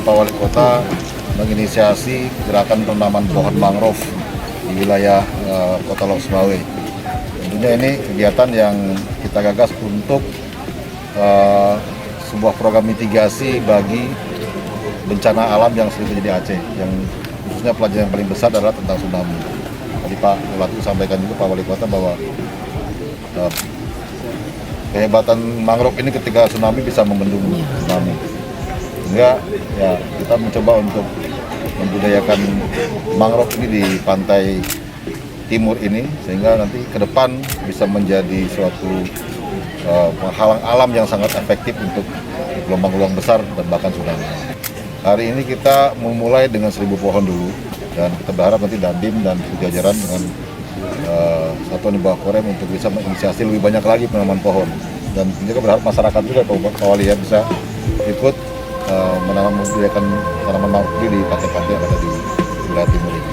Pak Wali Kota menginisiasi gerakan penanaman pohon mangrove di wilayah Kota Lok Sumawe. Tentunya ini kegiatan yang kita gagas untuk sebuah program mitigasi bagi bencana alam yang sering terjadi di Aceh, yang khususnya pelajaran yang paling besar adalah tentang tsunami. Tadi Pak Wali sampaikan juga Pak Wali Kota bahwa kehebatan mangrove ini ketika tsunami bisa membendung tsunami. Sehingga ya kita mencoba untuk membudidayakan mangrove ini di pantai timur ini, sehingga nanti ke depan bisa menjadi suatu penghalang alam yang sangat efektif untuk gelombang-gelombang besar dan bahkan tsunami. Hari ini kita memulai dengan 1.000 pohon dulu, dan kita berharap nanti Dandim dan jajaran dengan satuan di bawah Korem untuk bisa menginisiasi lebih banyak lagi penanaman pohon. Dan juga berharap masyarakat juga Pak Wali ya bisa ikut membudidayakan tanaman mangrove di pantai-pantai yang ada di wilayah timur ini.